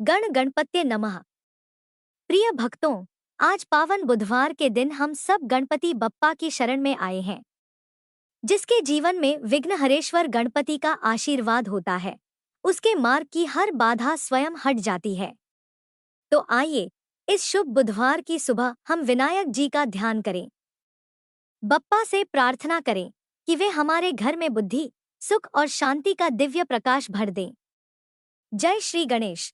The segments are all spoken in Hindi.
गण गणपत्ये नमः। प्रिय भक्तों, आज पावन बुधवार के दिन हम सब गणपति बप्पा की शरण में आए हैं। जिसके जीवन में विघ्नहरेश्वर गणपति का आशीर्वाद होता है, उसके मार्ग की हर बाधा स्वयं हट जाती है। तो आइए, इस शुभ बुधवार की सुबह हम विनायक जी का ध्यान करें। बप्पा से प्रार्थना करें कि वे हमारे घर में बुद्धि, सुख और शांति का दिव्य प्रकाश भर दें। जय श्री गणेश।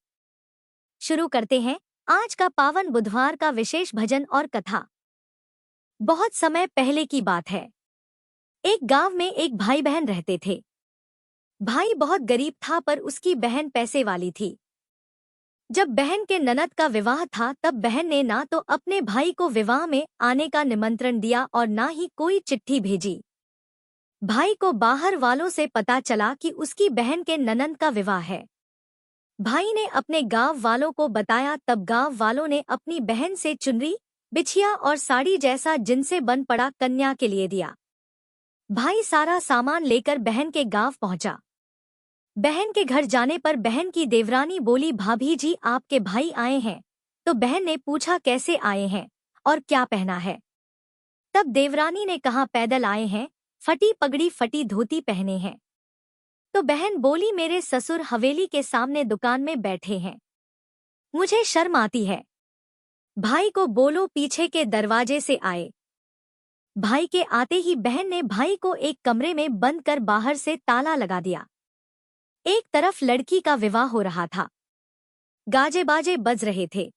शुरू करते हैं आज का पावन बुधवार का विशेष भजन और कथा। बहुत समय पहले की बात है। एक गांव में एक भाई बहन रहते थे। भाई बहुत गरीब था पर उसकी बहन पैसे वाली थी। जब बहन के ननद का विवाह था तब बहन ने ना तो अपने भाई को विवाह में आने का निमंत्रण दिया और ना ही कोई चिट्ठी भेजी। भाई को बाहर वालों से पता चला कि उसकी बहन के ननद का विवाह है। भाई ने अपने गांव वालों को बताया तब गांव वालों ने अपनी बहन से चुनरी, बिछिया और साड़ी जैसा जिनसे बन पड़ा कन्या के लिए दिया। भाई सारा सामान लेकर बहन के गांव पहुंचा। बहन के घर जाने पर बहन की देवरानी बोली, भाभी जी आपके भाई आए हैं। तो बहन ने पूछा कैसे आए हैं और क्या पहना है। तब देवरानी ने कहा पैदल आए हैं, फटी पगड़ी फटी धोती पहने हैं। तो बहन बोली मेरे ससुर हवेली के सामने दुकान में बैठे हैं, मुझे शर्म आती है। भाई को बोलो पीछे के दरवाजे से आए। भाई के आते ही बहन ने भाई को एक कमरे में बंद कर बाहर से ताला लगा दिया। एक तरफ लड़की का विवाह हो रहा था, गाजे बाजे बज रहे थे,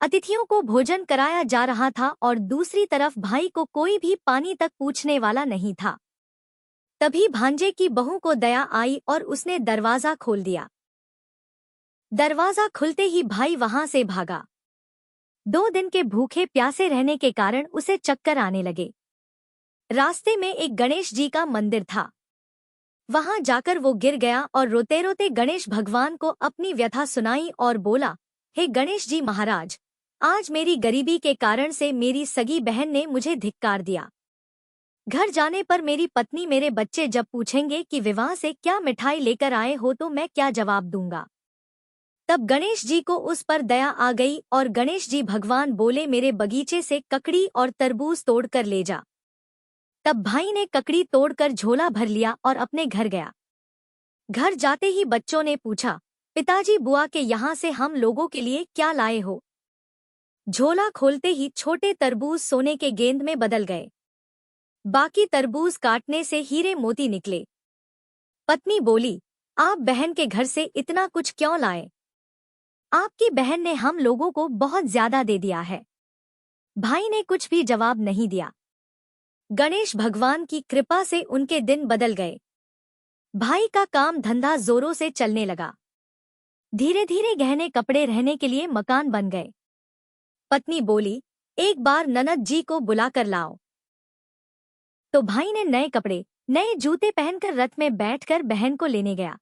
अतिथियों को भोजन कराया जा रहा था और दूसरी तरफ भाई को कोई भी पानी तक पूछने वाला नहीं था। तभी भांजे की बहू को दया आई और उसने दरवाजा खोल दिया। दरवाजा खुलते ही भाई वहां से भागा। 2 दिन के भूखे प्यासे रहने के कारण उसे चक्कर आने लगे। रास्ते में एक गणेश जी का मंदिर था। वहां जाकर वो गिर गया और रोते रोते गणेश भगवान को अपनी व्यथा सुनाई और बोला, हे गणेश जी महाराज, आज मेरी गरीबी के कारण से मेरी सगी बहन ने मुझे धिक्कार दिया। घर जाने पर मेरी पत्नी मेरे बच्चे जब पूछेंगे कि विवाह से क्या मिठाई लेकर आए हो तो मैं क्या जवाब दूंगा। तब गणेश जी को उस पर दया आ गई और गणेश जी भगवान बोले मेरे बगीचे से ककड़ी और तरबूज तोड़कर ले जा। तब भाई ने ककड़ी तोड़कर झोला भर लिया और अपने घर गया। घर जाते ही बच्चों ने पूछा, पिताजी बुआ के यहाँ से हम लोगों के लिए क्या लाए हो। झोला खोलते ही छोटे तरबूज सोने के गेंद में बदल गए। बाकी तरबूज काटने से हीरे मोती निकले। पत्नी बोली, आप बहन के घर से इतना कुछ क्यों लाए? आपकी बहन ने हम लोगों को बहुत ज्यादा दे दिया है। भाई ने कुछ भी जवाब नहीं दिया। गणेश भगवान की कृपा से उनके दिन बदल गए। भाई का काम धंधा जोरों से चलने लगा। धीरे धीरे गहने कपड़े रहने के लिए मकान बन गए। पत्नी बोली, एक बार ननद जी को बुलाकर लाओ। तो भाई ने नए कपड़े, नए जूते पहनकर रथ में बैठकर बहन को लेने गया।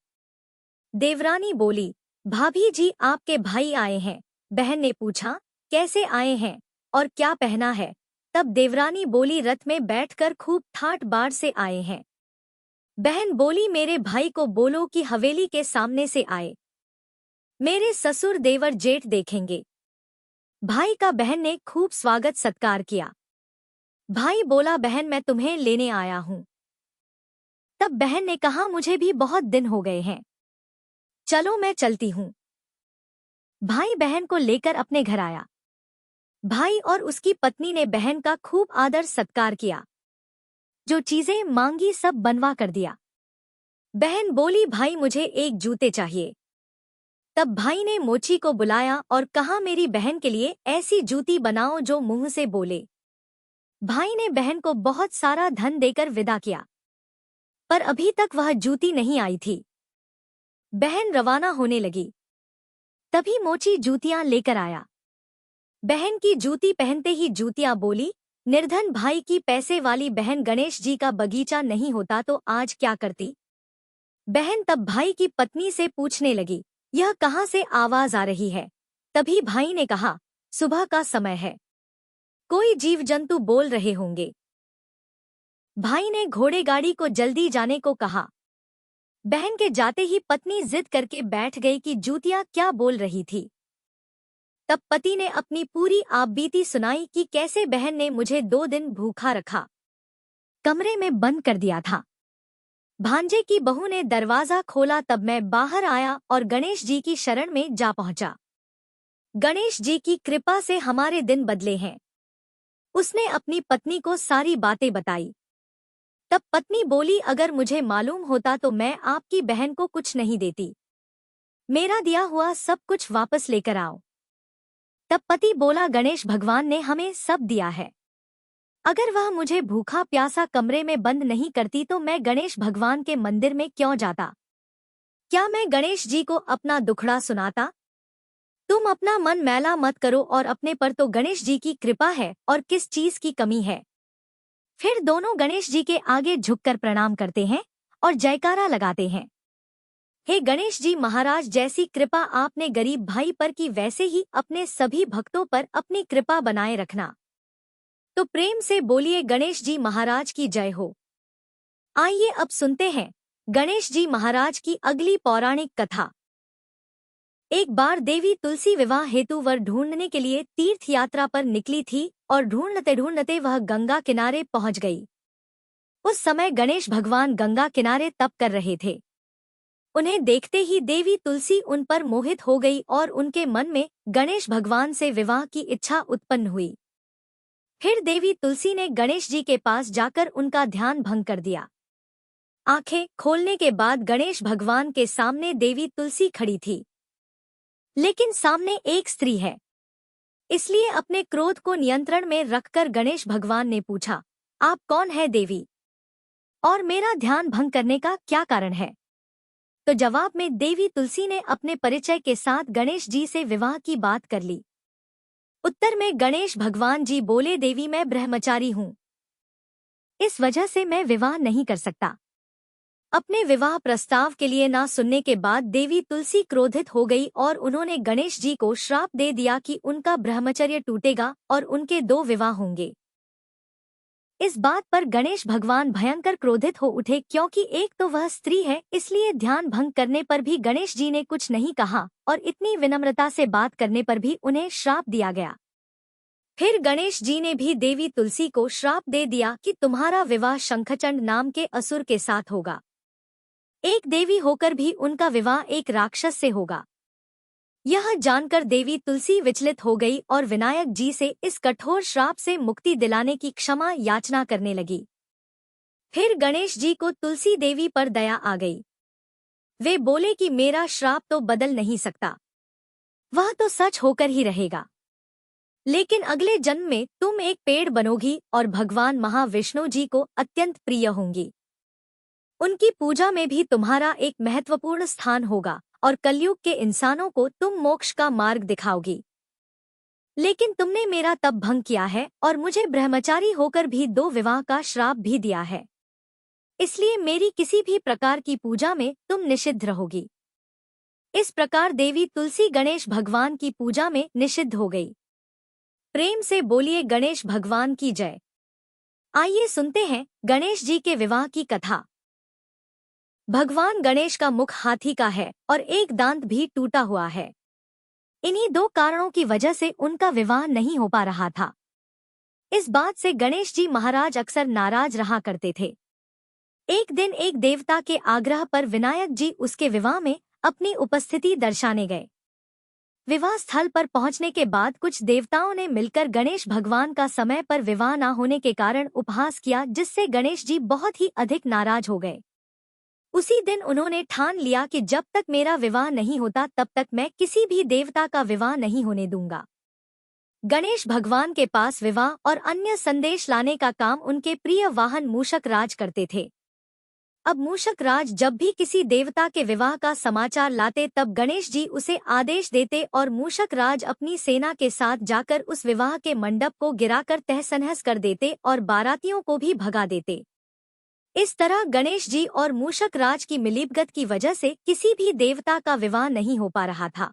देवरानी बोली, भाभी जी आपके भाई आए हैं। बहन ने पूछा, कैसे आए हैं और क्या पहना है। तब देवरानी बोली, रथ में बैठकर खूब ठाट बाट से आए हैं। बहन बोली, मेरे भाई को बोलो कि हवेली के सामने से आए, मेरे ससुर देवर जेठ देखेंगे। भाई का बहन ने खूब स्वागत सत्कार किया। भाई बोला, बहन मैं तुम्हें लेने आया हूं। तब बहन ने कहा, मुझे भी बहुत दिन हो गए हैं, चलो मैं चलती हूं। भाई बहन को लेकर अपने घर आया। भाई और उसकी पत्नी ने बहन का खूब आदर सत्कार किया। जो चीजें मांगी सब बनवा कर दिया। बहन बोली, भाई मुझे एक जूते चाहिए। तब भाई ने मोची को बुलाया और कहा, मेरी बहन के लिए ऐसी जूती बनाओ जो मुंह से बोले। भाई ने बहन को बहुत सारा धन देकर विदा किया, पर अभी तक वह जूती नहीं आई थी। बहन रवाना होने लगी। तभी मोची जूतियां लेकर आया। बहन की जूती पहनते ही जूतियां बोली, निर्धन भाई की पैसे वाली बहन, गणेश जी का बगीचा नहीं होता तो आज क्या करती। बहन तब भाई की पत्नी से पूछने लगी, यह कहाँ से आवाज आ रही है। तभी भाई ने कहा, सुबह का समय है, कोई जीव जंतु बोल रहे होंगे। भाई ने घोड़े गाड़ी को जल्दी जाने को कहा। बहन के जाते ही पत्नी जिद करके बैठ गई कि जूतियां क्या बोल रही थी। तब पति ने अपनी पूरी आपबीती सुनाई कि कैसे बहन ने मुझे 2 दिन भूखा रखा, कमरे में बंद कर दिया था। भांजे की बहू ने दरवाजा खोला तब मैं बाहर आया और गणेश जी की शरण में जा पहुंचा। गणेश जी की कृपा से हमारे दिन बदले हैं। उसने अपनी पत्नी को सारी बातें बताई। तब पत्नी बोली, अगर मुझे मालूम होता तो मैं आपकी बहन को कुछ नहीं देती। मेरा दिया हुआ सब कुछ वापस लेकर आओ। तब पति बोला, गणेश भगवान ने हमें सब दिया है। अगर वह मुझे भूखा प्यासा कमरे में बंद नहीं करती तो मैं गणेश भगवान के मंदिर में क्यों जाता? क्या मैं गणेश जी को अपना दुखड़ा सुनाता? तुम अपना मन मैला मत करो, और अपने पर तो गणेश जी की कृपा है और किस चीज की कमी है। फिर दोनों गणेश जी के आगे झुककर प्रणाम करते हैं और जयकारा लगाते हैं। हे गणेश जी महाराज, जैसी कृपा आपने गरीब भाई पर की वैसे ही अपने सभी भक्तों पर अपनी कृपा बनाए रखना। तो प्रेम से बोलिए, गणेश जी महाराज की जय हो। आइए अब सुनते हैं गणेश जी महाराज की अगली पौराणिक कथा। एक बार देवी तुलसी विवाह हेतु वर ढूंढने के लिए तीर्थ यात्रा पर निकली थी और ढूंढते ढूंढते वह गंगा किनारे पहुंच गई। उस समय गणेश भगवान गंगा किनारे तप कर रहे थे। उन्हें देखते ही देवी तुलसी उन पर मोहित हो गई और उनके मन में गणेश भगवान से विवाह की इच्छा उत्पन्न हुई। फिर देवी तुलसी ने गणेश जी के पास जाकर उनका ध्यान भंग कर दिया। आंखें खोलने के बाद गणेश भगवान के सामने देवी तुलसी खड़ी थी, लेकिन सामने एक स्त्री है। इसलिए अपने क्रोध को नियंत्रण में रखकर गणेश भगवान ने पूछा, आप कौन है देवी, और मेरा ध्यान भंग करने का क्या कारण है? तो जवाब में देवी तुलसी ने अपने परिचय के साथ गणेश जी से विवाह की बात कर ली। उत्तर में गणेश भगवान जी बोले, देवी मैं ब्रह्मचारी हूँ, इस वजह से मैं विवाह नहीं कर सकता। अपने विवाह प्रस्ताव के लिए ना सुनने के बाद देवी तुलसी क्रोधित हो गई और उन्होंने गणेश जी को श्राप दे दिया कि उनका ब्रह्मचर्य टूटेगा और उनके 2 विवाह होंगे। इस बात पर गणेश भगवान भयंकर क्रोधित हो उठे, क्योंकि एक तो वह स्त्री है, इसलिए ध्यान भंग करने पर भी गणेश जी ने कुछ नहीं कहा और इतनी विनम्रता से बात करने पर भी उन्हें श्राप दिया गया। फिर गणेश जी ने भी देवी तुलसी को श्राप दे दिया कि तुम्हारा विवाह शंखचंड नाम के असुर के साथ होगा। एक देवी होकर भी उनका विवाह एक राक्षस से होगा। यह जानकर देवी तुलसी विचलित हो गई और विनायक जी से इस कठोर श्राप से मुक्ति दिलाने की क्षमा याचना करने लगी। फिर गणेश जी को तुलसी देवी पर दया आ गई। वे बोले कि मेरा श्राप तो बदल नहीं सकता, वह तो सच होकर ही रहेगा। लेकिन अगले जन्म में तुम एक पेड़ बनोगी और भगवान महाविष्णु जी को अत्यंत प्रिय होंगी। उनकी पूजा में भी तुम्हारा एक महत्वपूर्ण स्थान होगा और कलयुग के इंसानों को तुम मोक्ष का मार्ग दिखाओगी। लेकिन तुमने मेरा तप भंग किया है और मुझे ब्रह्मचारी होकर भी 2 विवाह का श्राप भी दिया है, इसलिए मेरी किसी भी प्रकार की पूजा में तुम निषिद्ध रहोगी। इस प्रकार देवी तुलसी गणेश भगवान की पूजा में निषिद्ध हो गई। प्रेम से बोलिए, गणेश भगवान की जय। आइए सुनते हैं गणेश जी के विवाह की कथा। भगवान गणेश का मुख हाथी का है और एक दांत भी टूटा हुआ है। इन्हीं 2 कारणों की वजह से उनका विवाह नहीं हो पा रहा था। इस बात से गणेश जी महाराज अक्सर नाराज रहा करते थे। एक दिन एक देवता के आग्रह पर विनायक जी उसके विवाह में अपनी उपस्थिति दर्शाने गए। विवाह स्थल पर पहुंचने के बाद कुछ देवताओं ने मिलकर गणेश भगवान का समय पर विवाह न होने के कारण उपहास किया, जिससे गणेश जी बहुत ही अधिक नाराज हो गए। उसी दिन उन्होंने ठान लिया कि जब तक मेरा विवाह नहीं होता तब तक मैं किसी भी देवता का विवाह नहीं होने दूंगा। गणेश भगवान के पास विवाह और अन्य संदेश लाने का काम उनके प्रिय वाहन मूषक राज करते थे। अब मूषक राज जब भी किसी देवता के विवाह का समाचार लाते तब गणेश जी उसे आदेश देते और मूषक राज अपनी सेना के साथ जाकर उस विवाह के मंडप को गिराकर तहस-नहस कर देते और बारातियों को भी भगा देते। इस तरह गणेश जी और मूषक राज की मिलीभगत की वजह से किसी भी देवता का विवाह नहीं हो पा रहा था।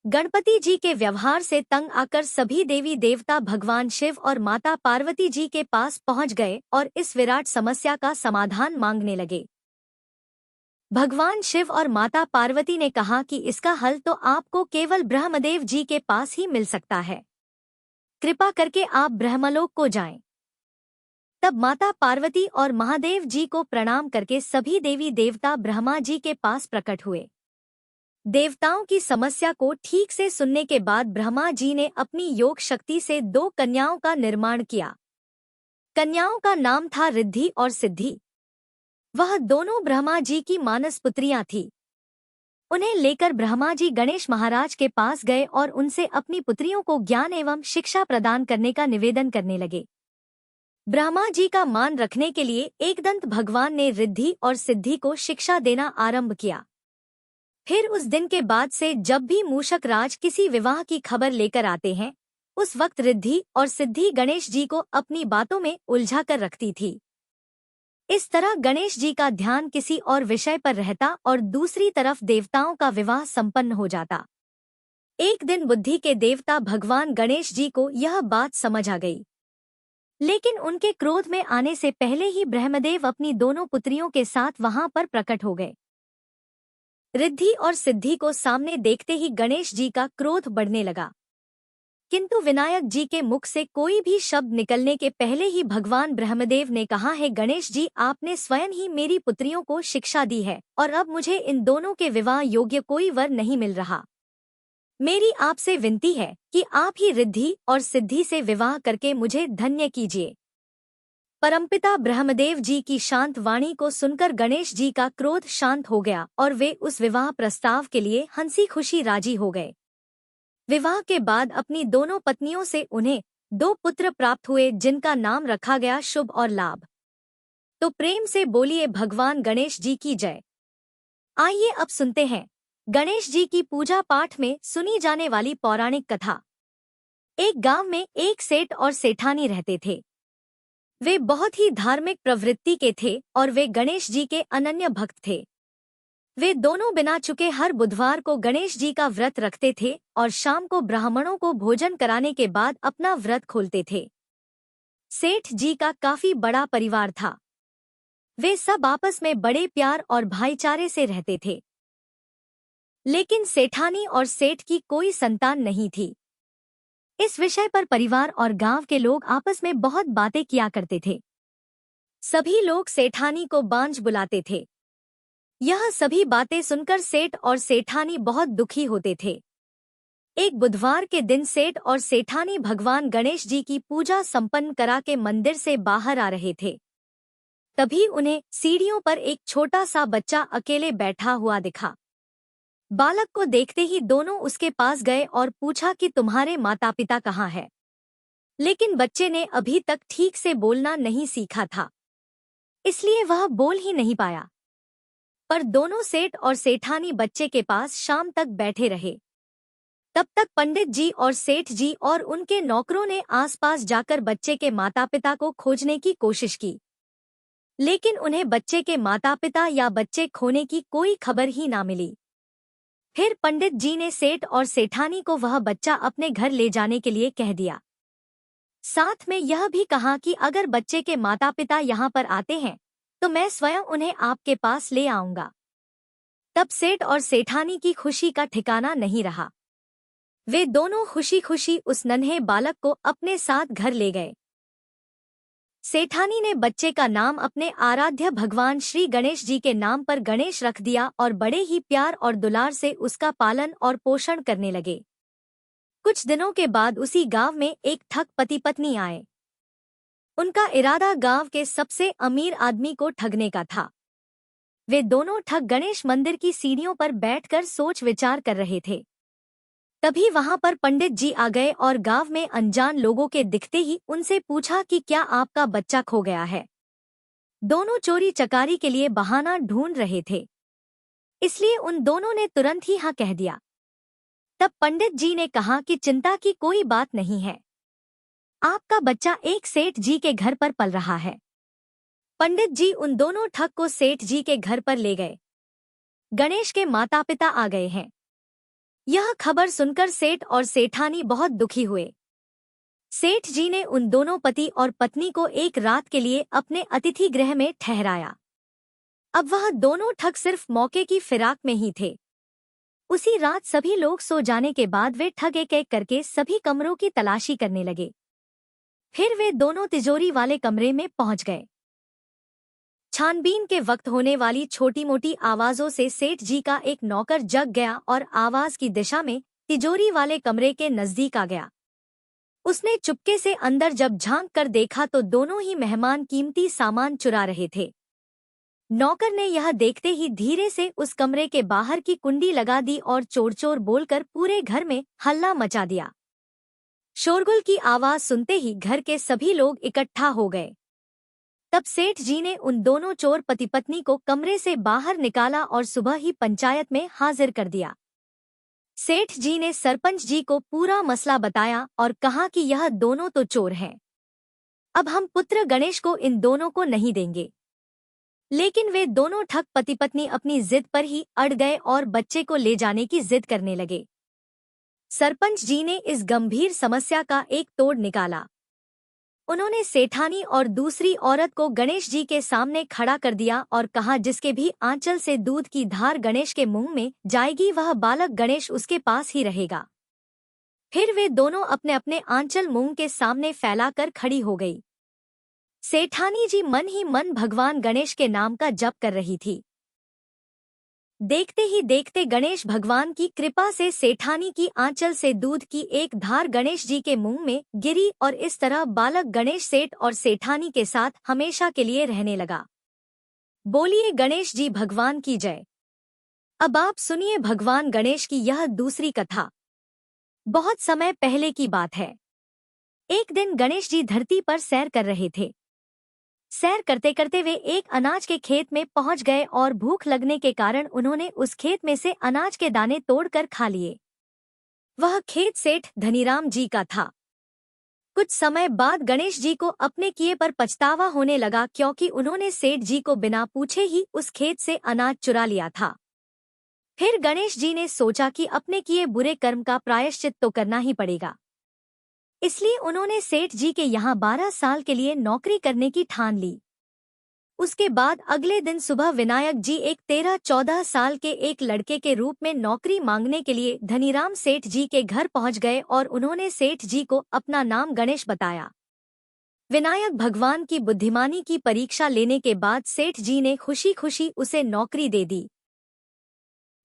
गणपति जी के व्यवहार से तंग आकर सभी देवी देवता भगवान शिव और माता पार्वती जी के पास पहुंच गए और इस विराट समस्या का समाधान मांगने लगे। भगवान शिव और माता पार्वती ने कहा कि इसका हल तो आपको केवल ब्रह्मदेव जी के पास ही मिल सकता है। कृपा करके आप ब्रह्मलोक को जाएं। तब माता पार्वती और महादेव जी को प्रणाम करके सभी देवी देवता ब्रह्मा जी के पास प्रकट हुए। देवताओं की समस्या को ठीक से सुनने के बाद ब्रह्मा जी ने अपनी योग शक्ति से 2 कन्याओं का निर्माण किया। कन्याओं का नाम था रिद्धि और सिद्धि। वह दोनों ब्रह्मा जी की मानस पुत्रियां थीं। उन्हें लेकर ब्रह्मा जी गणेश महाराज के पास गए और उनसे अपनी पुत्रियों को ज्ञान एवं शिक्षा प्रदान करने का निवेदन करने लगे। ब्रह्मा जी का मान रखने के लिए एकदंत भगवान ने रिद्धि और सिद्धि को शिक्षा देना आरंभ किया। फिर उस दिन के बाद से जब भी मूषक राज किसी विवाह की खबर लेकर आते हैं, उस वक्त रिद्धि और सिद्धि गणेश जी को अपनी बातों में उलझा कर रखती थी। इस तरह गणेश जी का ध्यान किसी और विषय पर रहता और दूसरी तरफ देवताओं का विवाह संपन्न हो जाता। एक दिन बुद्धि के देवता भगवान गणेश जी को यह बात समझ आ गई, लेकिन उनके क्रोध में आने से पहले ही ब्रह्मदेव अपनी दोनों पुत्रियों के साथ वहां पर प्रकट हो गए। रिद्धि और सिद्धि को सामने देखते ही गणेश जी का क्रोध बढ़ने लगा, किंतु विनायक जी के मुख से कोई भी शब्द निकलने के पहले ही भगवान ब्रह्मदेव ने कहा है, गणेश जी आपने स्वयं ही मेरी पुत्रियों को शिक्षा दी है और अब मुझे इन दोनों के विवाह योग्य कोई वर नहीं मिल रहा। मेरी आपसे विनती है कि आप ही रिद्धि और सिद्धि से विवाह करके मुझे धन्य कीजिए। परमपिता ब्रह्मदेव जी की शांत वाणी को सुनकर गणेश जी का क्रोध शांत हो गया और वे उस विवाह प्रस्ताव के लिए हंसी खुशी राजी हो गए। विवाह के बाद अपनी दोनों पत्नियों से उन्हें 2 पुत्र प्राप्त हुए, जिनका नाम रखा गया शुभ और लाभ। तो प्रेम से बोलिए भगवान गणेश जी की जय। आइए अब सुनते हैं गणेश जी की पूजा पाठ में सुनी जाने वाली पौराणिक कथा। एक गांव में एक सेठ और सेठानी रहते थे। वे बहुत ही धार्मिक प्रवृत्ति के थे और वे गणेश जी के अनन्य भक्त थे। वे दोनों बिना चुके हर बुधवार को गणेश जी का व्रत रखते थे और शाम को ब्राह्मणों को भोजन कराने के बाद अपना व्रत खोलते थे। सेठ जी का काफी बड़ा परिवार था। वे सब आपस में बड़े प्यार और भाईचारे से रहते थे। लेकिन सेठानी और सेठ की कोई संतान नहीं थी। इस विषय पर परिवार और गांव के लोग आपस में बहुत बातें किया करते थे। सभी लोग सेठानी को बांझ बुलाते थे। यह सभी बातें सुनकर सेठ और सेठानी बहुत दुखी होते थे। एक बुधवार के दिन सेठ और सेठानी भगवान गणेश जी की पूजा संपन्न करा के मंदिर से बाहर आ रहे थे। तभी उन्हें सीढ़ियों पर एक छोटा सा बच्चा अकेले बैठा हुआ दिखा। बालक को देखते ही दोनों उसके पास गए और पूछा कि तुम्हारे माता पिता कहाँ हैं? लेकिन बच्चे ने अभी तक ठीक से बोलना नहीं सीखा था, इसलिए वह बोल ही नहीं पाया। पर दोनों सेठ और सेठानी बच्चे के पास शाम तक बैठे रहे। तब तक पंडित जी और सेठ जी और उनके नौकरों ने आसपास जाकर बच्चे के माता पिता को खोजने की कोशिश की, लेकिन उन्हें बच्चे के माता पिता या बच्चे खोने की कोई खबर ही ना मिली। फिर पंडित जी ने सेठ और सेठानी को वह बच्चा अपने घर ले जाने के लिए कह दिया। साथ में यह भी कहा कि अगर बच्चे के माता पिता यहाँ पर आते हैं तो मैं स्वयं उन्हें आपके पास ले आऊंगा। तब सेठ और सेठानी की खुशी का ठिकाना नहीं रहा। वे दोनों खुशी खुशी उस नन्हे बालक को अपने साथ घर ले गए। सेठानी ने बच्चे का नाम अपने आराध्य भगवान श्री गणेश जी के नाम पर गणेश रख दिया और बड़े ही प्यार और दुलार से उसका पालन और पोषण करने लगे। कुछ दिनों के बाद उसी गांव में एक ठग पति पत्नी आए। उनका इरादा गांव के सबसे अमीर आदमी को ठगने का था। वे दोनों ठग गणेश मंदिर की सीढ़ियों पर बैठकर सोच विचार कर रहे थे। तभी वहां पर पंडित जी आ गए और गांव में अनजान लोगों के दिखते ही उनसे पूछा कि क्या आपका बच्चा खो गया है? दोनों चोरी चकारी के लिए बहाना ढूंढ रहे थे, इसलिए उन दोनों ने तुरंत ही हाँ कह दिया। तब पंडित जी ने कहा कि चिंता की कोई बात नहीं है, आपका बच्चा एक सेठ जी के घर पर पल रहा है। पंडित जी उन दोनों ठग को सेठ जी के घर पर ले गए। गणेश के माता पिता आ गए हैं। यह खबर सुनकर सेठ और सेठानी बहुत दुखी हुए। सेठ जी ने उन दोनों पति और पत्नी को एक रात के लिए अपने अतिथि गृह में ठहराया। अब वह दोनों ठग सिर्फ मौके की फिराक में ही थे। उसी रात सभी लोग सो जाने के बाद वे ठग एक एक करके सभी कमरों की तलाशी करने लगे। फिर वे दोनों तिजोरी वाले कमरे में पहुंच गए। छानबीन के वक्त होने वाली छोटी मोटी आवाजों से सेठ जी का एक नौकर जग गया और आवाज की दिशा में तिजोरी वाले कमरे के नजदीक आ गया। उसने चुपके से अंदर जब झांक कर देखा तो दोनों ही मेहमान कीमती सामान चुरा रहे थे। नौकर ने यह देखते ही धीरे से उस कमरे के बाहर की कुंडी लगा दी और चोर चोर बोलकर पूरे घर में हल्ला मचा दिया। शोरगुल की आवाज सुनते ही घर के सभी लोग इकट्ठा हो गए। तब सेठ जी ने उन दोनों चोर पति पत्नी को कमरे से बाहर निकाला और सुबह ही पंचायत में हाजिर कर दिया। सेठ जी ने सरपंच जी को पूरा मसला बताया और कहा कि यह दोनों तो चोर हैं। अब हम पुत्र गणेश को इन दोनों को नहीं देंगे। लेकिन वे दोनों ठग पति पत्नी अपनी जिद पर ही अड़ गए और बच्चे को ले जाने की जिद करने लगे। सरपंच जी ने इस गंभीर समस्या का एक तोड़ निकाला। उन्होंने सेठानी और दूसरी औरत को गणेश जी के सामने खड़ा कर दिया और कहा, जिसके भी आंचल से दूध की धार गणेश के मुंह में जाएगी वह बालक गणेश उसके पास ही रहेगा। फिर वे दोनों अपने अपने आंचल मुंह के सामने फैलाकर खड़ी हो गई। सेठानी जी मन ही मन भगवान गणेश के नाम का जप कर रही थी। देखते ही देखते गणेश भगवान की कृपा से सेठानी की आंचल से दूध की एक धार गणेश जी के मुंह में गिरी और इस तरह बालक गणेश सेठ और सेठानी के साथ हमेशा के लिए रहने लगा। बोलिए गणेश जी भगवान की जय। अब आप सुनिए भगवान गणेश की यह दूसरी कथा। बहुत समय पहले की बात है। एक दिन गणेश जी धरती पर सैर कर रहे थे। सैर करते करते वे एक अनाज के खेत में पहुंच गए और भूख लगने के कारण उन्होंने उस खेत में से अनाज के दाने तोड़कर खा लिए। वह खेत सेठ धनीराम जी का था। कुछ समय बाद गणेश जी को अपने किए पर पछतावा होने लगा, क्योंकि उन्होंने सेठ जी को बिना पूछे ही उस खेत से अनाज चुरा लिया था। फिर गणेश जी ने सोचा कि अपने किए बुरे कर्म का प्रायश्चित तो करना ही पड़ेगा। इसलिए उन्होंने सेठ जी के यहाँ 12 साल के लिए नौकरी करने की ठान ली। उसके बाद अगले दिन सुबह विनायक जी एक 13-14 साल के एक लड़के के रूप में नौकरी मांगने के लिए धनीराम सेठ जी के घर पहुंच गए और उन्होंने सेठ जी को अपना नाम गणेश बताया। विनायक भगवान की बुद्धिमानी की परीक्षा लेने के बाद सेठ जी ने खुशी खुशी उसे नौकरी दे दी।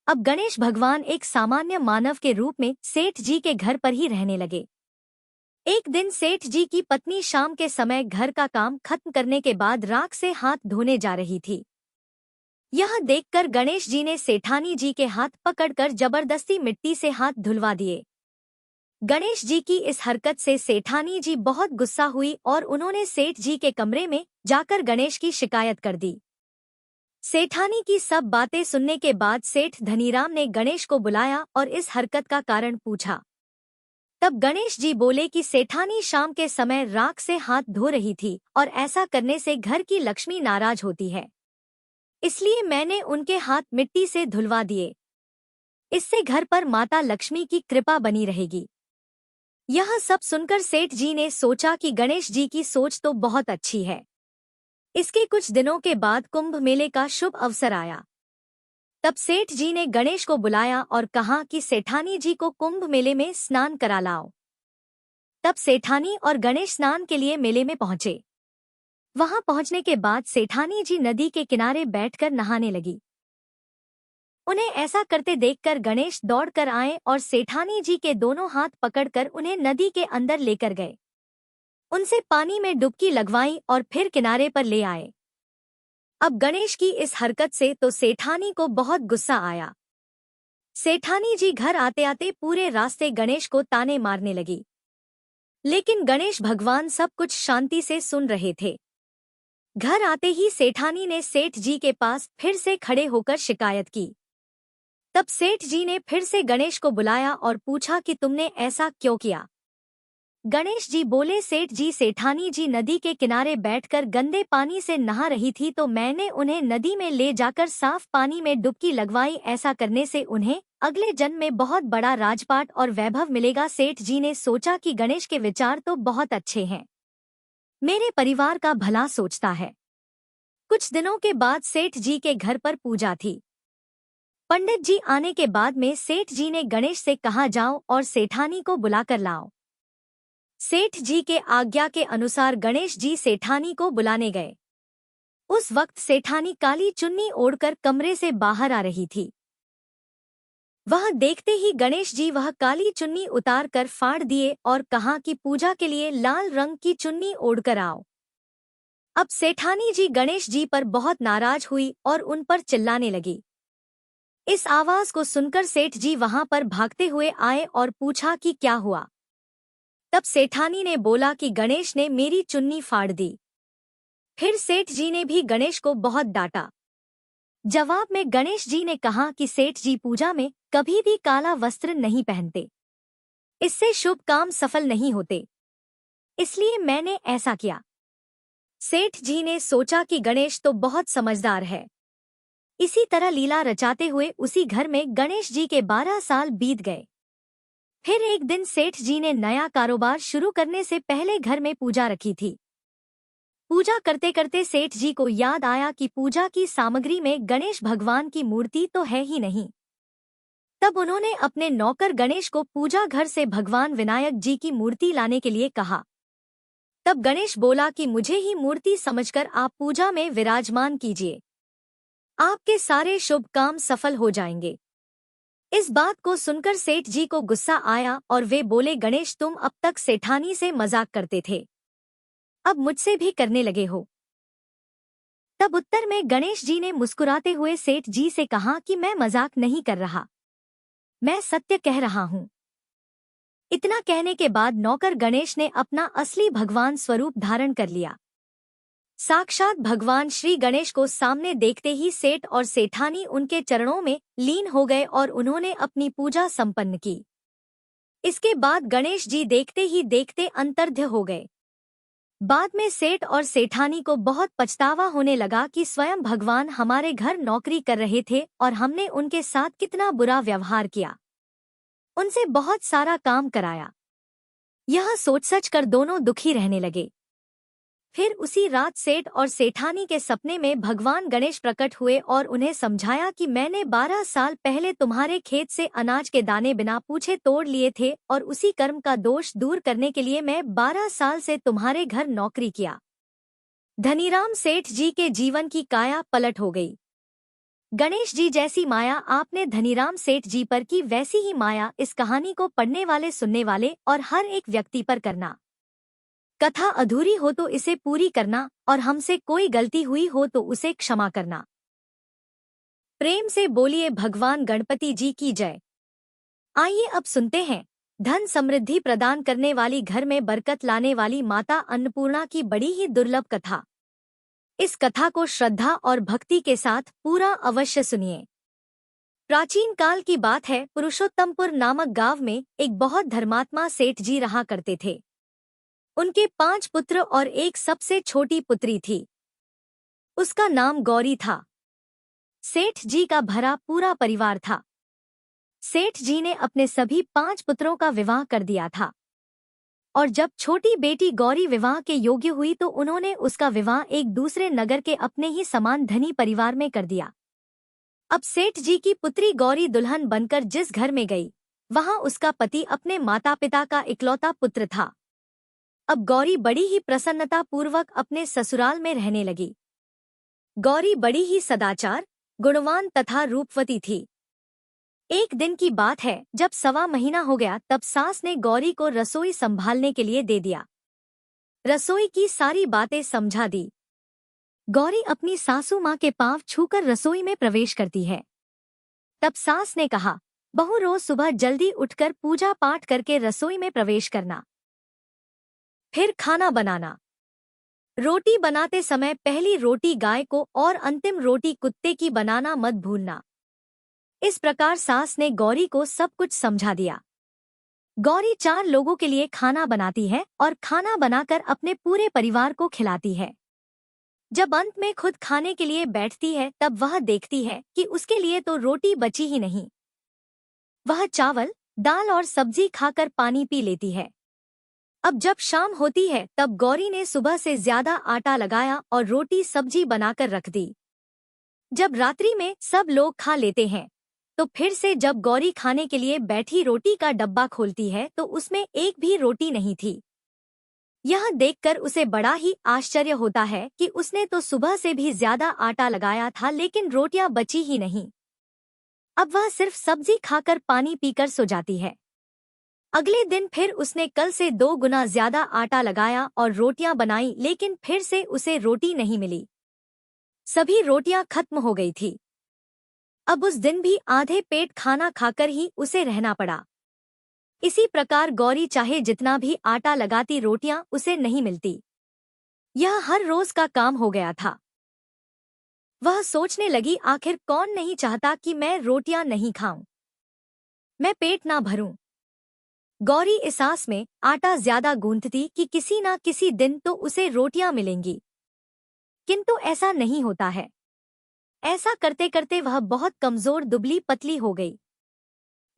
अब गणेश भगवान एक सामान्य मानव के रूप में सेठ जी के घर पर ही रहने लगे। एक दिन सेठ जी की पत्नी शाम के समय घर का काम खत्म करने के बाद राख से हाथ धोने जा रही थी। यह देखकर गणेश जी ने सेठानी जी के हाथ पकड़कर जबरदस्ती मिट्टी से हाथ धुलवा दिए। गणेश जी की इस हरकत से सेठानी जी बहुत गुस्सा हुई और उन्होंने सेठ जी के कमरे में जाकर गणेश की शिकायत कर दी। सेठानी की सब बातें सुनने के बाद सेठ धनीराम ने गणेश को बुलाया और इस हरकत का कारण पूछा। तब गणेश जी बोले कि सेठानी शाम के समय राख से हाथ धो रही थी और ऐसा करने से घर की लक्ष्मी नाराज होती है, इसलिए मैंने उनके हाथ मिट्टी से धुलवा दिए। इससे घर पर माता लक्ष्मी की कृपा बनी रहेगी। यह सब सुनकर सेठ जी ने सोचा कि गणेश जी की सोच तो बहुत अच्छी है। इसके कुछ दिनों के बाद कुंभ मेले का शुभ अवसर आया। तब सेठ जी ने गणेश को बुलाया और कहा कि सेठानी जी को कुंभ मेले में स्नान करा लाओ। तब सेठानी और गणेश स्नान के लिए मेले में पहुंचे। वहां पहुंचने के बाद सेठानी जी नदी के किनारे बैठकर नहाने लगी। उन्हें ऐसा करते देखकर गणेश दौड़कर आए और सेठानी जी के दोनों हाथ पकड़कर उन्हें नदी के अंदर लेकर गए। उनसे पानी में डुबकी लगवाई और फिर किनारे पर ले आए। अब गणेश की इस हरकत से तो सेठानी को बहुत गुस्सा आया। सेठानी जी घर आते आते पूरे रास्ते गणेश को ताने मारने लगी, लेकिन गणेश भगवान सब कुछ शांति से सुन रहे थे। घर आते ही सेठानी ने सेठ जी के पास फिर से खड़े होकर शिकायत की। तब सेठ जी ने फिर से गणेश को बुलाया और पूछा कि तुमने ऐसा क्यों किया। गणेश जी बोले, सेठ जी सेठानी जी नदी के किनारे बैठकर गंदे पानी से नहा रही थी तो मैंने उन्हें नदी में ले जाकर साफ पानी में डुबकी लगवाई। ऐसा करने से उन्हें अगले जन्म में बहुत बड़ा राजपाट और वैभव मिलेगा। सेठ जी ने सोचा कि गणेश के विचार तो बहुत अच्छे हैं, मेरे परिवार का भला सोचता है। कुछ दिनों के बाद सेठ जी के घर पर पूजा थी। पंडित जी आने के बाद में सेठ जी ने गणेश से कहा, जाओ और सेठानी को बुलाकर लाओ। सेठ जी के आज्ञा के अनुसार गणेश जी सेठानी को बुलाने गए। उस वक्त सेठानी काली चुन्नी ओढ़कर कमरे से बाहर आ रही थी। वह देखते ही गणेश जी वह काली चुन्नी उतार कर फाड़ दिए और कहा कि पूजा के लिए लाल रंग की चुन्नी ओढ़कर आओ। अब सेठानी जी गणेश जी पर बहुत नाराज हुई और उन पर चिल्लाने लगी। इस आवाज को सुनकर सेठ जी वहां पर भागते हुए आए और पूछा कि क्या हुआ। तब सेठानी ने बोला कि गणेश ने मेरी चुन्नी फाड़ दी। फिर सेठ जी ने भी गणेश को बहुत डांटा। जवाब में गणेश जी ने कहा कि सेठ जी पूजा में कभी भी काला वस्त्र नहीं पहनते, इससे शुभ काम सफल नहीं होते, इसलिए मैंने ऐसा किया। सेठ जी ने सोचा कि गणेश तो बहुत समझदार है। इसी तरह लीला रचाते हुए उसी घर में गणेश जी के 12 साल बीत गए। फिर एक दिन सेठ जी ने नया कारोबार शुरू करने से पहले घर में पूजा रखी थी। पूजा करते करते सेठ जी को याद आया कि पूजा की सामग्री में गणेश भगवान की मूर्ति तो है ही नहीं। तब उन्होंने अपने नौकर गणेश को पूजा घर से भगवान विनायक जी की मूर्ति लाने के लिए कहा। तब गणेश बोला कि मुझे ही मूर्ति समझकर आप पूजा में विराजमान कीजिए, आपके सारे शुभ काम सफल हो जाएंगे। इस बात को सुनकर सेठ जी को गुस्सा आया और वे बोले, गणेश तुम अब तक सेठानी से मजाक करते थे, अब मुझसे भी करने लगे हो। तब उत्तर में गणेश जी ने मुस्कुराते हुए सेठ जी से कहा कि मैं मजाक नहीं कर रहा, मैं सत्य कह रहा हूँ। इतना कहने के बाद नौकर गणेश ने अपना असली भगवान स्वरूप धारण कर लिया। साक्षात भगवान श्री गणेश को सामने देखते ही सेठ और सेठानी उनके चरणों में लीन हो गए और उन्होंने अपनी पूजा संपन्न की। इसके बाद गणेश जी देखते ही देखते अंतर्ध्य हो गए। बाद में सेठ और सेठानी को बहुत पछतावा होने लगा कि स्वयं भगवान हमारे घर नौकरी कर रहे थे और हमने उनके साथ कितना बुरा व्यवहार किया, उनसे बहुत सारा काम कराया। यह सोच कर दोनों दुखी रहने लगे। फिर उसी रात सेठ और सेठानी के सपने में भगवान गणेश प्रकट हुए और उन्हें समझाया कि मैंने 12 साल पहले तुम्हारे खेत से अनाज के दाने बिना पूछे तोड़ लिए थे और उसी कर्म का दोष दूर करने के लिए मैं 12 साल से तुम्हारे घर नौकरी किया। धनीराम सेठ जी के जीवन की काया पलट हो गई। गणेश जी जैसी माया आपने धनीराम सेठ जी पर की, वैसी ही माया इस कहानी को पढ़ने वाले, सुनने वाले और हर एक व्यक्ति पर करना। कथा अधूरी हो तो इसे पूरी करना और हमसे कोई गलती हुई हो तो उसे क्षमा करना। प्रेम से बोलिए भगवान गणपति जी की जय। आइए अब सुनते हैं धन समृद्धि प्रदान करने वाली, घर में बरकत लाने वाली माता अन्नपूर्णा की बड़ी ही दुर्लभ कथा। इस कथा को श्रद्धा और भक्ति के साथ पूरा अवश्य सुनिए। प्राचीन काल की बात है, पुरुषोत्तमपुर नामक गांव में एक बहुत धर्मात्मा सेठ जी रहा करते थे। उनके 5 पुत्र और एक सबसे छोटी पुत्री थी। उसका नाम गौरी था। सेठ जी का भरा पूरा परिवार था। सेठ जी ने अपने सभी 5 पुत्रों का विवाह कर दिया था और जब छोटी बेटी गौरी विवाह के योग्य हुई तो उन्होंने उसका विवाह एक दूसरे नगर के अपने ही समान धनी परिवार में कर दिया। अब सेठ जी की पुत्री गौरी दुल्हन बनकर जिस घर में गई, वहां उसका पति अपने माता पिता का इकलौता पुत्र था। अब गौरी बड़ी ही प्रसन्नता पूर्वक अपने ससुराल में रहने लगी। गौरी बड़ी ही सदाचार, गुणवान तथा रूपवती थी। एक दिन की बात है, जब 1.25 महीना हो गया तब सास ने गौरी को रसोई संभालने के लिए दे दिया। रसोई की सारी बातें समझा दी। गौरी अपनी सासू माँ के पांव छूकर रसोई में प्रवेश करती है। तब सास ने कहा, बहू रोज सुबह जल्दी उठकर पूजा पाठ करके रसोई में प्रवेश करना, फिर खाना बनाना। रोटी बनाते समय पहली रोटी गाय को और अंतिम रोटी कुत्ते की बनाना मत भूलना। इस प्रकार सास ने गौरी को सब कुछ समझा दिया। गौरी 4 लोगों के लिए खाना बनाती है और खाना बनाकर अपने पूरे परिवार को खिलाती है। जब अंत में खुद खाने के लिए बैठती है तब वह देखती है कि उसके लिए तो रोटी बची ही नहीं। वह चावल, दाल और सब्जी खाकर पानी पी लेती है। अब जब शाम होती है तब गौरी ने सुबह से ज्यादा आटा लगाया और रोटी सब्जी बनाकर रख दी। जब रात्रि में सब लोग खा लेते हैं तो फिर से जब गौरी खाने के लिए बैठी रोटी का डब्बा खोलती है तो उसमें एक भी रोटी नहीं थी। यह देखकर उसे बड़ा ही आश्चर्य होता है कि उसने तो सुबह से भी ज्यादा आटा लगाया था लेकिन रोटियां बची ही नहीं। अब वह सिर्फ सब्जी खाकर पानी पीकर सो जाती है। अगले दिन फिर उसने कल से 2 गुना ज्यादा आटा लगाया और रोटियां बनाई लेकिन फिर से उसे रोटी नहीं मिली। सभी रोटियां खत्म हो गई थी। अब उस दिन भी आधे पेट खाना खाकर ही उसे रहना पड़ा। इसी प्रकार गौरी चाहे जितना भी आटा लगाती रोटियां उसे नहीं मिलती। यह हर रोज का काम हो गया था। वह सोचने लगी आखिर कौन नहीं चाहता कि मैं रोटियां नहीं खाऊं, मैं पेट ना भरूं। गौरी इस आस में आटा ज्यादा गूंथती कि किसी ना किसी दिन तो उसे रोटियां मिलेंगी, किंतु ऐसा नहीं होता है। ऐसा करते करते वह बहुत कमजोर दुबली पतली हो गई।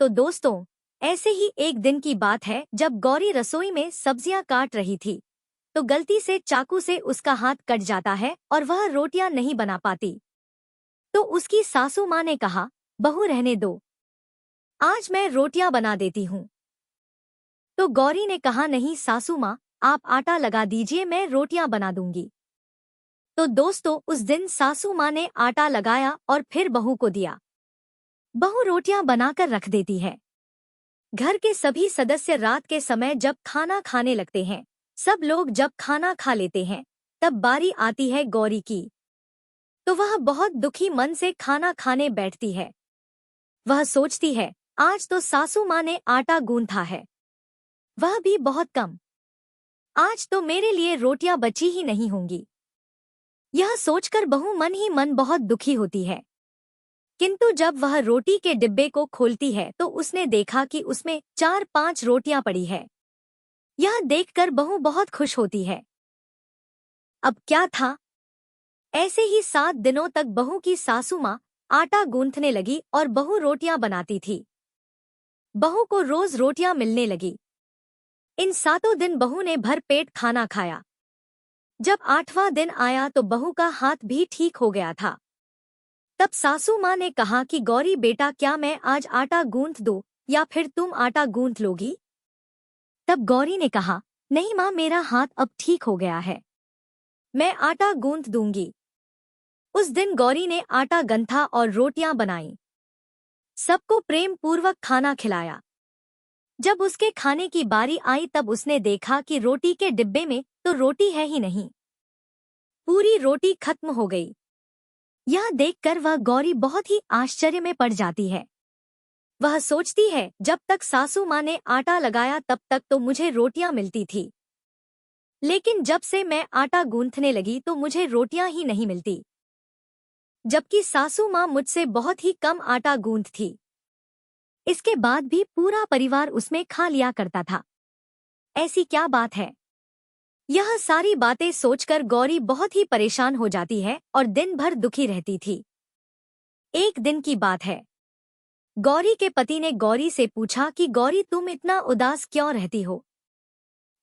तो दोस्तों, ऐसे ही एक दिन की बात है जब गौरी रसोई में सब्जियां काट रही थी तो गलती से चाकू से उसका हाथ कट जाता है और वह रोटियां नहीं बना पाती। तो उसकी सासू माँ ने कहा, बहू रहने दो, आज मैं रोटियां बना देती हूँ। तो गौरी ने कहा, नहीं सासू माँ, आप आटा लगा दीजिए, मैं रोटियां बना दूंगी। तो दोस्तों, उस दिन सासू माँ ने आटा लगाया और फिर बहू को दिया। बहू रोटियां बनाकर रख देती है। घर के सभी सदस्य रात के समय जब खाना खाने लगते हैं, सब लोग जब खाना खा लेते हैं, तब बारी आती है गौरी की। तो वह बहुत दुखी मन से खाना खाने बैठती है। वह सोचती है, आज तो सासू माँ ने आटा गूंथा है, वह भी बहुत कम। आज तो मेरे लिए रोटियां बची ही नहीं होंगी। यह सोचकर बहू मन ही मन बहुत दुखी होती है। किंतु जब वह रोटी के डिब्बे को खोलती है तो उसने देखा कि उसमें 4-5 रोटियां पड़ी है। यह देखकर बहू बहुत खुश होती है। अब क्या था, ऐसे ही 7 दिनों तक बहू की सासू माँ आटा गूंथने लगी और बहू रोटियां बनाती थी। बहू को रोज रोटियां मिलने लगी। इन 7 दिन बहू ने भर पेट खाना खाया। जब 8वां दिन आया तो बहू का हाथ भी ठीक हो गया था। तब सासू माँ ने कहा कि गौरी बेटा, क्या मैं आज आटा गूंथ दूं या फिर तुम आटा गूंथ लोगी? तब गौरी ने कहा, नहीं माँ, मेरा हाथ अब ठीक हो गया है, मैं आटा गूंथ दूंगी। उस दिन गौरी ने आटा गंथा और रोटियां बनाई। सबको प्रेम पूर्वक खाना खिलाया। जब उसके खाने की बारी आई तब उसने देखा कि रोटी के डिब्बे में तो रोटी है ही नहीं। पूरी रोटी खत्म हो गई। यह देखकर वह गौरी बहुत ही आश्चर्य में पड़ जाती है। वह सोचती है, जब तक सासू माँ ने आटा लगाया तब तक तो मुझे रोटियां मिलती थी, लेकिन जब से मैं आटा गूंथने लगी तो मुझे रोटियां ही नहीं मिलती, जबकि सासू माँ मुझसे बहुत ही कम आटा गूंथती। इसके बाद भी पूरा परिवार उसमें खा लिया करता था। ऐसी क्या बात है? यह सारी बातें सोचकर गौरी बहुत ही परेशान हो जाती है और दिन भर दुखी रहती थी। एक दिन की बात है, गौरी के पति ने गौरी से पूछा कि गौरी, तुम इतना उदास क्यों रहती हो?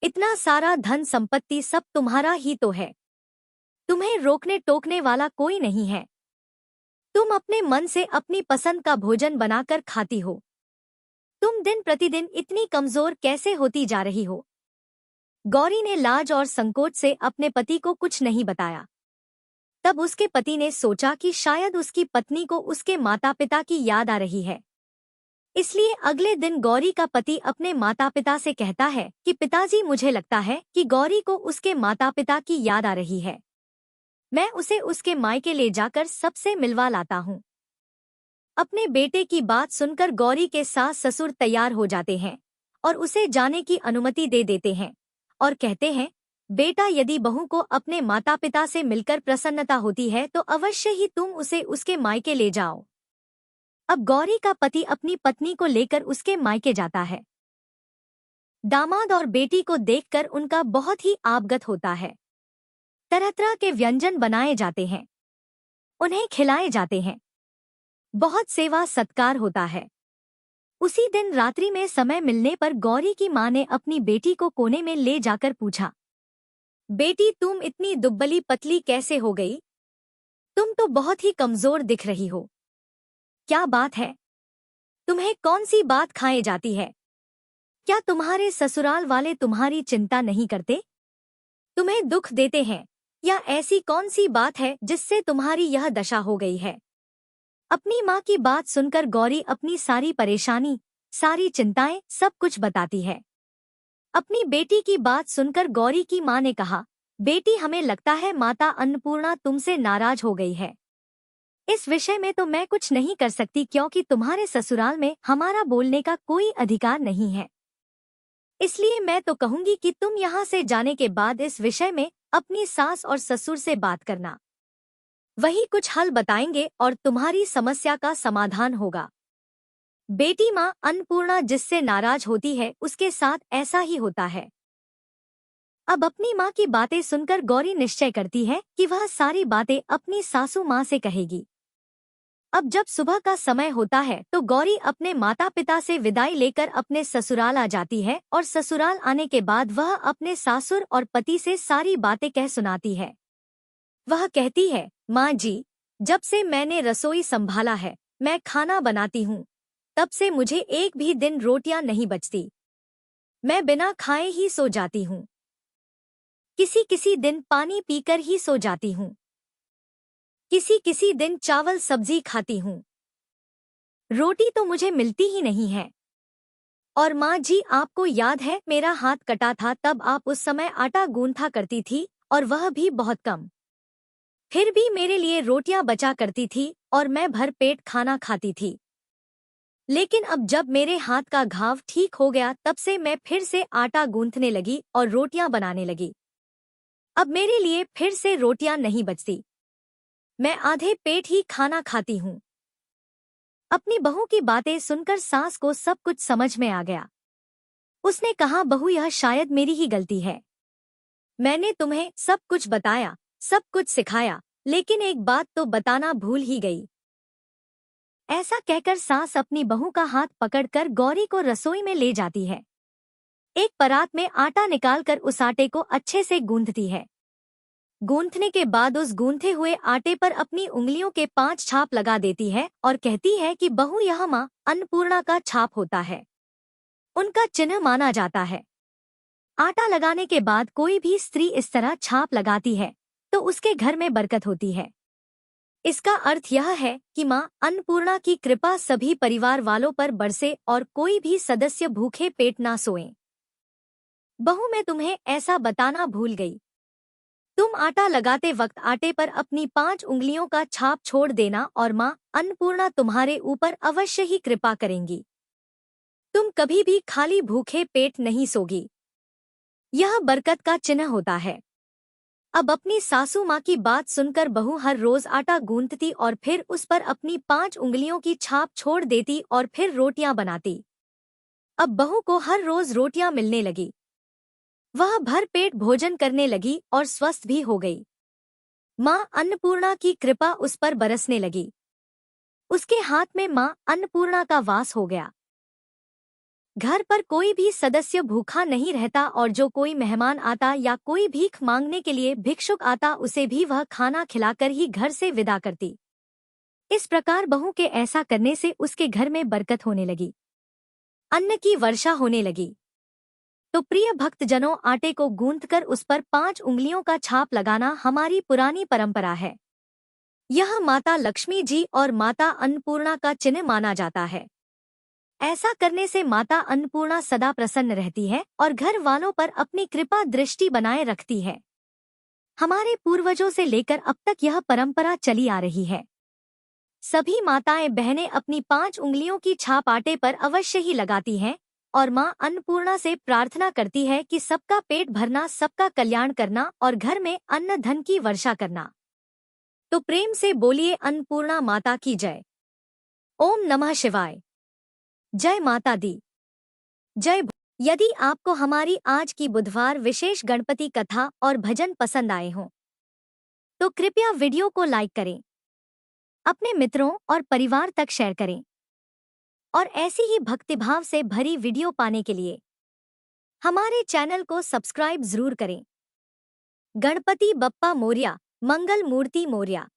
इतना सारा धन संपत्ति सब तुम्हारा ही तो है, तुम्हें रोकने टोकने वाला कोई नहीं है, तुम अपने मन से अपनी पसंद का भोजन बनाकर खाती हो, तुम दिन प्रतिदिन इतनी कमजोर कैसे होती जा रही हो? गौरी ने लाज और संकोच से अपने पति को कुछ नहीं बताया। तब उसके पति ने सोचा कि शायद उसकी पत्नी को उसके माता पिता की याद आ रही है। इसलिए अगले दिन गौरी का पति अपने माता पिता से कहता है कि पिताजी, मुझे लगता है कि गौरी को उसके माता पिता की याद आ रही है, मैं उसे उसके मायके ले जाकर सबसे मिलवा लाता हूँ। अपने बेटे की बात सुनकर गौरी के सास ससुर तैयार हो जाते हैं और उसे जाने की अनुमति दे देते हैं और कहते हैं, बेटा, यदि बहू को अपने माता पिता से मिलकर प्रसन्नता होती है तो अवश्य ही तुम उसे उसके मायके ले जाओ। अब गौरी का पति अपनी पत्नी को लेकर उसके मायके जाता है। दामाद और बेटी को देखकर उनका बहुत ही आबगत होता है। तरह तरह के व्यंजन बनाए जाते हैं, उन्हें खिलाए जाते हैं, बहुत सेवा सत्कार होता है। उसी दिन रात्रि में समय मिलने पर गौरी की माँ ने अपनी बेटी को कोने में ले जाकर पूछा, बेटी तुम इतनी दुबली पतली कैसे हो गई? तुम तो बहुत ही कमजोर दिख रही हो। क्या बात है? तुम्हें कौन सी बात खाए जाती है? क्या तुम्हारे ससुराल वाले तुम्हारी चिंता नहीं करते? तुम्हें दुख देते हैं? या ऐसी कौन सी बात है जिससे तुम्हारी यह दशा हो गई है? अपनी माँ की बात सुनकर गौरी अपनी सारी परेशानी, सारी चिंताएं, सब कुछ बताती है। अपनी बेटी की बात सुनकर गौरी की माँ ने कहा, बेटी हमें लगता है माता अन्नपूर्णा तुमसे नाराज हो गई है। इस विषय में तो मैं कुछ नहीं कर सकती क्योंकि तुम्हारे ससुराल में हमारा बोलने का कोई अधिकार नहीं है। इसलिए मैं तो कहूंगी कि तुम यहाँ से जाने के बाद इस विषय में अपनी सास और ससुर से बात करना। वही कुछ हल बताएंगे और तुम्हारी समस्या का समाधान होगा। बेटी माँ अन्नपूर्णा जिससे नाराज होती है उसके साथ ऐसा ही होता है। अब अपनी माँ की बातें सुनकर गौरी निश्चय करती है कि वह सारी बातें अपनी सासू माँ से कहेगी। अब जब सुबह का समय होता है तो गौरी अपने माता पिता से विदाई लेकर अपने ससुराल आ जाती है और ससुराल आने के बाद वह अपने सासुर और पति से सारी बातें कह सुनाती है। वह कहती है, माँ जी, जब से मैंने रसोई संभाला है, मैं खाना बनाती हूँ, तब से मुझे एक भी दिन रोटियां नहीं बचती। मैं बिना खाए ही सो जाती हूँ। किसी किसी दिन पानी पीकर ही सो जाती हूँ। किसी किसी दिन चावल सब्जी खाती हूँ। रोटी तो मुझे मिलती ही नहीं है। और माँ जी, आपको याद है मेरा हाथ कटा था तब आप उस समय आटा गूंथा करती थी और वह भी बहुत कम। फिर भी मेरे लिए रोटियां बचा करती थी और मैं भर पेट खाना खाती थी। लेकिन अब जब मेरे हाथ का घाव ठीक हो गया तब से मैं फिर से आटा गूंथने लगी और रोटियां बनाने लगी। अब मेरे लिए फिर से रोटियां नहीं बचती। मैं आधे पेट ही खाना खाती हूँ। अपनी बहू की बातें सुनकर सास को सब कुछ समझ में आ गया। उसने कहा, बहू यह शायद मेरी ही गलती है। मैंने तुम्हें सब कुछ बताया, सब कुछ सिखाया, लेकिन एक बात तो बताना भूल ही गई। ऐसा कहकर सास अपनी बहू का हाथ पकड़कर गौरी को रसोई में ले जाती है। एक परात में आटा निकालकर उस आटे को अच्छे से गूंथती है। गूंथने के बाद उस गूंथे हुए आटे पर अपनी उंगलियों के 5 छाप लगा देती है और कहती है कि बहू यह माँ अन्नपूर्णा का छाप होता है, उनका चिन्ह माना जाता है। आटा लगाने के बाद कोई भी स्त्री इस तरह छाप लगाती है तो उसके घर में बरकत होती है। इसका अर्थ यह है कि माँ अन्नपूर्णा की कृपा सभी परिवार वालों पर बरसे और कोई भी सदस्य भूखे पेट ना सोए। बहू, मैं तुम्हें ऐसा बताना भूल गई। तुम आटा लगाते वक्त आटे पर अपनी 5 उंगलियों का छाप छोड़ देना और माँ अन्नपूर्णा तुम्हारे ऊपर अवश्य ही कृपा करेंगी। तुम कभी भी खाली भूखे पेट नहीं सोगी। यह बरकत का चिन्ह होता है। अब अपनी सासू माँ की बात सुनकर बहू हर रोज आटा गूंथती और फिर उस पर अपनी 5 उंगलियों की छाप छोड़ देती और फिर रोटियां बनाती। अब बहू को हर रोज रोटियां मिलने लगी। वह भर पेट भोजन करने लगी और स्वस्थ भी हो गई। माँ अन्नपूर्णा की कृपा उस पर बरसने लगी। उसके हाथ में माँ अन्नपूर्णा का वास हो गया। घर पर कोई भी सदस्य भूखा नहीं रहता और जो कोई मेहमान आता या कोई भीख मांगने के लिए भिक्षुक आता उसे भी वह खाना खिलाकर ही घर से विदा करती। इस प्रकार बहू के ऐसा करने से उसके घर में बरकत होने लगी, अन्न की वर्षा होने लगी। तो प्रिय भक्तजनों, आटे को गूंथकर उस पर 5 उंगलियों का छाप लगाना हमारी पुरानी परंपरा है। यह माता लक्ष्मी जी और माता अन्नपूर्णा का चिन्ह माना जाता है। ऐसा करने से माता अन्नपूर्णा सदा प्रसन्न रहती है और घर वालों पर अपनी कृपा दृष्टि बनाए रखती है। हमारे पूर्वजों से लेकर अब तक यह परंपरा चली आ रही है। सभी माताएं बहनें अपनी 5 उंगलियों की छाप आटे पर अवश्य ही लगाती हैं और माँ अन्नपूर्णा से प्रार्थना करती है कि सबका पेट भरना, सबका कल्याण करना और घर में अन्न धन की वर्षा करना। तो प्रेम से बोलिए अन्नपूर्णा माता की जय। ओम नमः शिवाय। जय माता दी। जय। यदि आपको हमारी आज की बुधवार विशेष गणपति कथा और भजन पसंद आए हों तो कृपया वीडियो को लाइक करें, अपने मित्रों और परिवार तक शेयर करें और ऐसी ही भक्तिभाव से भरी वीडियो पाने के लिए हमारे चैनल को सब्सक्राइब जरूर करें। गणपति बप्पा मोरया, मंगल मूर्ति मोरया।